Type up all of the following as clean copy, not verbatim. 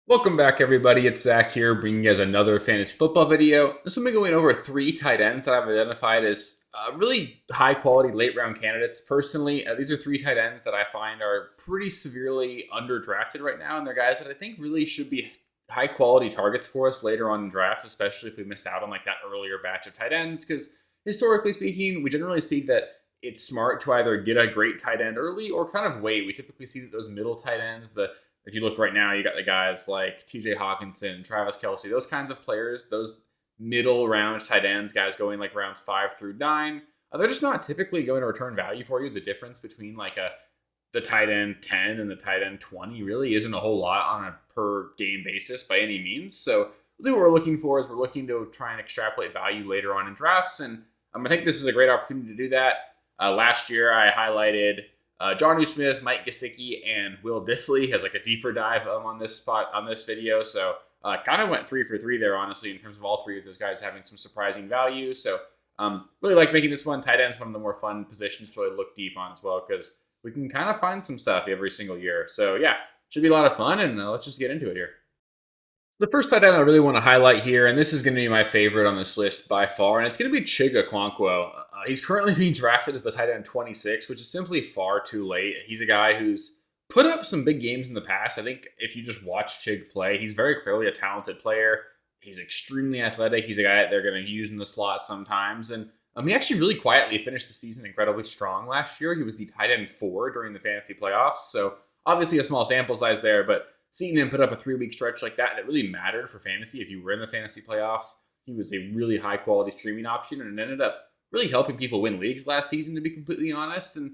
Welcome back, everybody. It's Zach here, bringing you guys another fantasy football video. This will be going over three tight ends that I've identified as really high-quality late-round candidates. Personally, these are three tight ends that I find are pretty severely underdrafted right now, and they're guys that I think really should be high-quality targets for us later on in drafts, especially if we miss out on like that earlier batch of tight ends. Because historically speaking, we generally see that it's smart to either get a great tight end early or kind of wait. We typically see that those middle tight ends, if you look right now, you got the guys like TJ Hawkinson, Travis Kelce, those kinds of players, those middle round tight ends, guys going like rounds 5 through 9. They're just not typically going to return value for you. The difference between like the tight end 10 and the tight end 20 really isn't a whole lot on a per game basis by any means. So really what we're looking for is we're looking to try and extrapolate value later on in drafts. And I think this is a great opportunity to do that. Last year, I highlighted Jonnu Smith, Mike Gesicki, and Will Dissly has like a deeper dive on this spot on this video. So kind of went 3 for 3 there, honestly, in terms of all three of those guys having some surprising value. So really like making this one. Tight end's one of the more fun positions to really look deep on as well, because we can kind of find some stuff every single year. So yeah, should be a lot of fun, and let's just get into it here. The first tight end I really want to highlight here, and this is going to be my favorite on this list by far, and it's going to be Chigoziem Okonkwo. He's currently being drafted as the tight end 26, which is simply far too late. He's a guy who's put up some big games in the past. I think if you just watch Chig play, he's very clearly a talented player. He's extremely athletic. He's a guy that they're going to use in the slot sometimes. And he actually really quietly finished the season incredibly strong last year. He was the tight end 4 during the fantasy playoffs. So obviously a small sample size there, but seeing him put up a 3-week stretch like that really mattered for fantasy. If you were in the fantasy playoffs, he was a really high quality streaming option, and it ended up really helping people win leagues last season, to be completely honest. And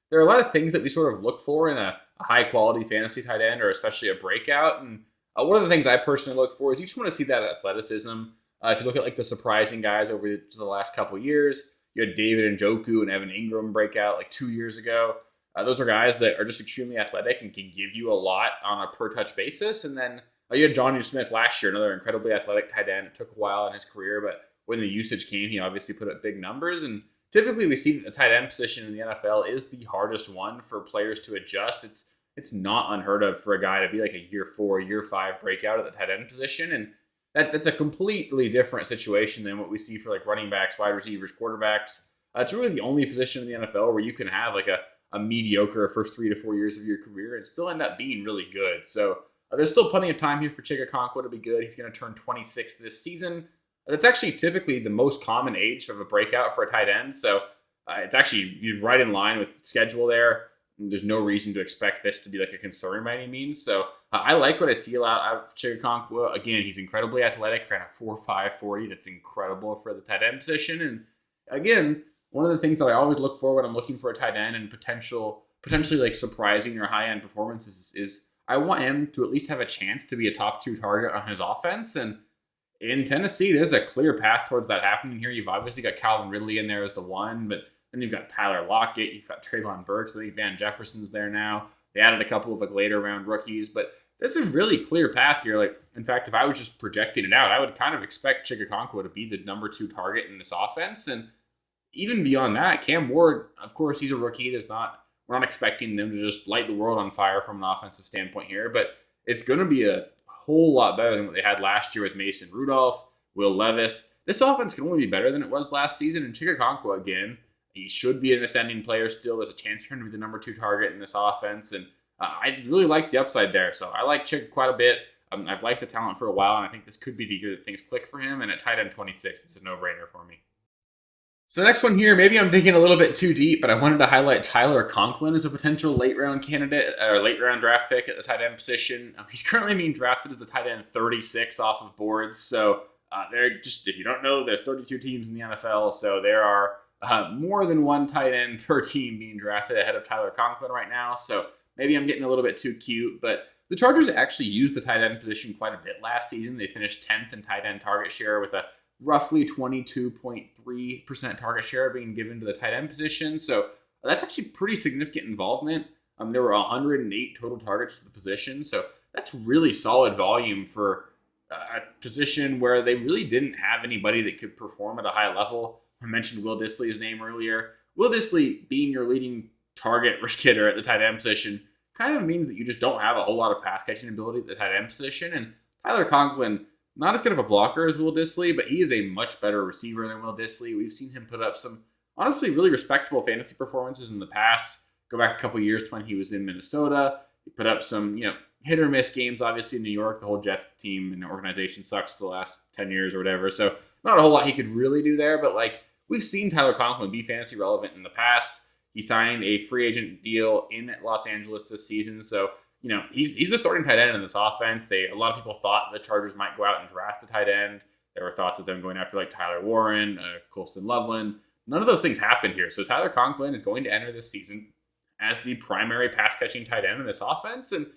there are a lot of things that we sort of look for in a high quality fantasy tight end, or especially a breakout. And one of the things I personally look for is you just want to see that athleticism. If you look at like the surprising guys over the last couple of years, you had David Njoku and Evan Ingram break out like 2 years ago. Those are guys that are just extremely athletic and can give you a lot on a per-touch basis. And then you had Jonnu Smith last year, another incredibly athletic tight end. It took a while in his career, but when the usage came, he obviously put up big numbers. And typically we see that the tight end position in the NFL is the hardest one for players to adjust. It's not unheard of for a guy to be like a year 4, year 5 breakout at the tight end position. And that's a completely different situation than what we see for like running backs, wide receivers, quarterbacks. It's really the only position in the NFL where you can have like a mediocre first 3 to 4 years of your career and still end up being really good. So there's still plenty of time here for Chigoziem Okonkwo to be good. He's going to turn 26 this season. That's actually typically the most common age of a breakout for a tight end. So it's actually right in line with schedule there. There's no reason to expect this to be like a concern by any means. So I like what I see a lot out of Chigoziem Okonkwo. Again, he's incredibly athletic, kind of 4.5 40. That's incredible for the tight end position. And again, one of the things that I always look for when I'm looking for a tight end and potentially like surprising or high end performances is I want him to at least have a chance to be a top 2 target on his offense. And in Tennessee, there's a clear path towards that happening here. You've obviously got Calvin Ridley in there as the one, but then you've got Tyler Lockett, you've got Treylon Burks, I think Van Jefferson's there now. They added a couple of like later round rookies, but this is a really clear path here. Like, in fact, if I was just projecting it out, I would kind of expect Chigoziem Okonkwo to be the number 2 target in this offense. And even beyond that, Cam Ward, of course, he's a rookie. We're not expecting them to just light the world on fire from an offensive standpoint here, but it's going to be a whole lot better than what they had last year with Mason Rudolph, Will Levis. This offense can only be better than it was last season. And Chigoziem Okonkwo, again, he should be an ascending player still. There's a chance for him to be the number 2 target in this offense. And I really like the upside there. So I like Chig quite a bit. I've liked the talent for a while, and I think this could be the year that things click for him. And at tight end 26, it's a no-brainer for me. So the next one here, maybe I'm thinking a little bit too deep, but I wanted to highlight Tyler Conklin as a potential late-round candidate, or late-round draft pick at the tight end position. He's currently being drafted as the tight end 36 off of boards. So they're just, if you don't know, there's 32 teams in the NFL, so there are more than one tight end per team being drafted ahead of Tyler Conklin right now. So maybe I'm getting a little bit too cute, but the Chargers actually used the tight end position quite a bit last season. They finished 10th in tight end target share with a roughly 22.3% target share being given to the tight end position. So that's actually pretty significant involvement. There were 108 total targets to the position. So that's really solid volume for a position where they really didn't have anybody that could perform at a high level. I mentioned Will Dissly's name earlier. Will Dissly being your leading target getter at the tight end position kind of means that you just don't have a whole lot of pass catching ability at the tight end position. And Tyler Conklin, not as good of a blocker as Will Dissly, but he is a much better receiver than Will Dissly. We've seen him put up some honestly really respectable fantasy performances in the past. Go back a couple years to when he was in Minnesota. He put up some, hit or miss games, obviously, in New York. The whole Jets team and organization sucks the last 10 years or whatever. So not a whole lot he could really do there. But, we've seen Tyler Conklin be fantasy relevant in the past. He signed a free agent deal in Los Angeles this season. So, he's the starting tight end in this offense. A lot of people thought the Chargers might go out and draft a tight end. There were thoughts of them going after, Tyler Warren, Colston Loveland. None of those things happened here. So Tyler Conklin is going to enter this season as the primary pass-catching tight end in this offense. And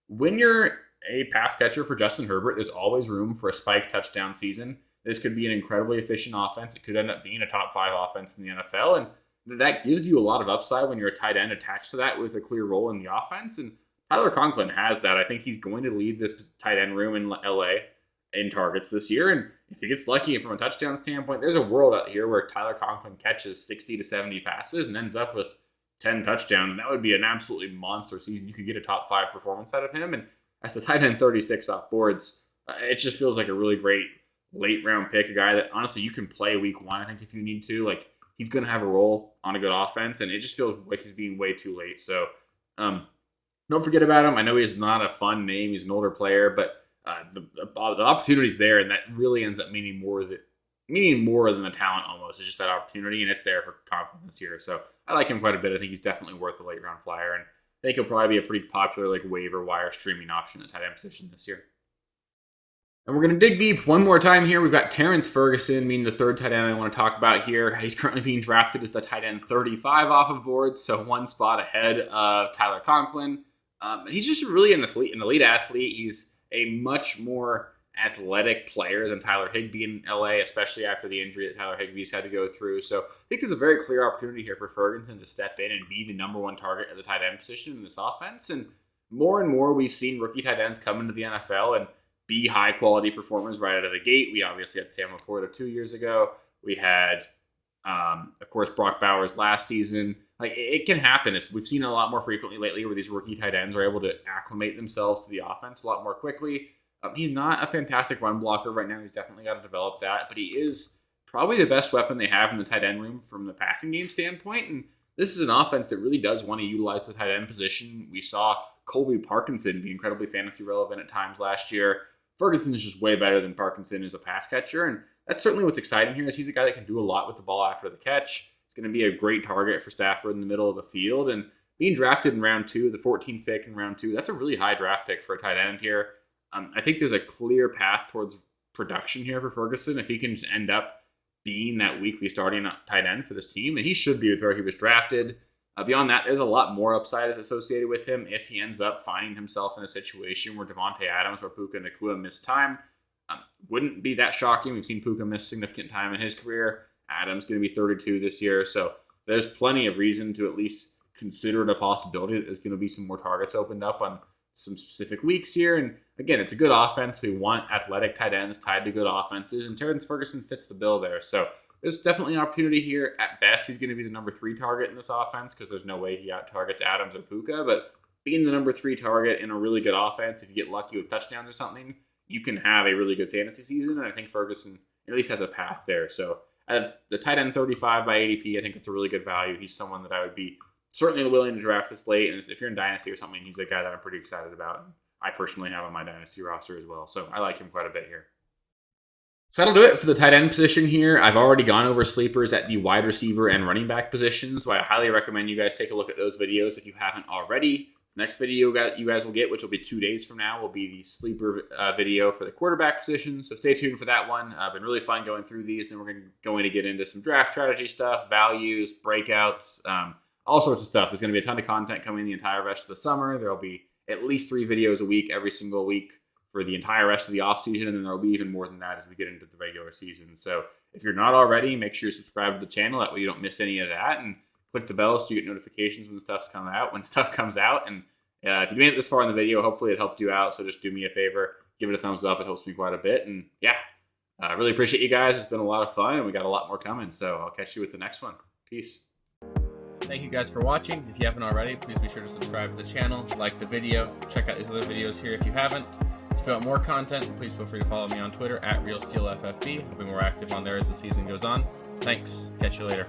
when you're a pass catcher for Justin Herbert, there's always room for a spike touchdown season. This could be an incredibly efficient offense. It could end up being a top 5 offense in the NFL. And that gives you a lot of upside when you're a tight end attached to that with a clear role in the offense. And Tyler Conklin has that. I think he's going to lead the tight end room in LA in targets this year. And if he gets lucky from a touchdown standpoint, there's a world out here where Tyler Conklin catches 60 to 70 passes and ends up with 10 touchdowns. And that would be an absolutely monster season. You could get a top 5 performance out of him. And at the tight end 36 off boards, it just feels like a really great late round pick. A guy that honestly you can play week 1, I think, if you need to. He's going to have a role on a good offense. And it just feels like he's being way too late. So don't forget about him. I know he's not a fun name. He's an older player, but the opportunity's there, and that really ends up meaning more than the talent almost. It's just that opportunity, and it's there for Conklin this year. So I like him quite a bit. I think he's definitely worth a late round flyer, and I think he'll probably be a pretty popular waiver wire streaming option at tight end position this year. And we're going to dig deep one more time here. We've got Terrance Ferguson, meaning the third tight end I want to talk about here. He's currently being drafted as the tight end 35 off of boards, so one spot ahead of Tyler Conklin. He's just really an elite athlete. He's a much more athletic player than Tyler Higbee in LA, especially after the injury that Tyler Higbee's had to go through. So I think there's a very clear opportunity here for Ferguson to step in and be the number 1 target at the tight end position in this offense. And more we've seen rookie tight ends come into the NFL and be high quality performers right out of the gate. We obviously had Sam Laporta 2 years ago. We had, of course, Brock Bowers last season. It can happen. We've seen it a lot more frequently lately where these rookie tight ends are able to acclimate themselves to the offense a lot more quickly. He's not a fantastic run blocker right now. He's definitely got to develop that, but he is probably the best weapon they have in the tight end room from the passing game standpoint. And this is an offense that really does want to utilize the tight end position. We saw Colby Parkinson be incredibly fantasy relevant at times last year. Ferguson is just way better than Parkinson as a pass catcher, and that's certainly what's exciting here is he's a guy that can do a lot with the ball after the catch. He's going to be a great target for Stafford in the middle of the field, and being drafted in round 2, the 14th pick in round 2, that's a really high draft pick for a tight end here. I think there's a clear path towards production here for Ferguson if he can just end up being that weekly starting tight end for this team, and he should be with where he was drafted. Beyond that, there's a lot more upside associated with him if he ends up finding himself in a situation where Devontae Adams or Puka Nacua miss time. Wouldn't be that shocking. We've seen Puka miss significant time in his career. Adams going to be 32 this year, so there's plenty of reason to at least consider it a possibility that there's going to be some more targets opened up on some specific weeks here. And again, it's a good offense. We want athletic tight ends tied to good offenses, and Terrance Ferguson fits the bill there. So there's definitely an opportunity here. At best, he's going to be the number 3 target in this offense because there's no way he out-targets Adams or Puka. But being the number 3 target in a really good offense, if you get lucky with touchdowns or something, you can have a really good fantasy season. And I think Ferguson at least has a path there. So at the tight end 35 by ADP, I think it's a really good value. He's someone that I would be certainly willing to draft this late. And if you're in Dynasty or something, he's a guy that I'm pretty excited about. I personally have on my Dynasty roster as well. So I like him quite a bit here. So that'll do it for the tight end position here. I've already gone over sleepers at the wide receiver and running back position, so I highly recommend you guys take a look at those videos if you haven't already. Next video you guys will get, which will be 2 days from now, will be the sleeper video for the quarterback position, so stay tuned for that one. Been really fun going through these, and we're going to get into some draft strategy stuff, values, breakouts, all sorts of stuff. There's going to be a ton of content coming the entire rest of the summer. There will be at least 3 videos a week every single week for the entire rest of the offseason, and then there'll be even more than that as we get into the regular season. So if you're not already, make sure you subscribe to the channel. That way you don't miss any of that, and click the bell so you get notifications when stuff comes out. And if you made it this far in the video, hopefully it helped you out. So just do me a favor, give it a thumbs up. It helps me quite a bit. And yeah, I really appreciate you guys. It's been a lot of fun, and we got a lot more coming. So I'll catch you with the next one. Peace. Thank you guys for watching. If you haven't already, please be sure to subscribe to the channel, like the video, check out these other videos here if you haven't. If you want more content, please feel free to follow me on Twitter at RealSteelFFB. I'll be more active on there as the season goes on. Thanks. Catch you later.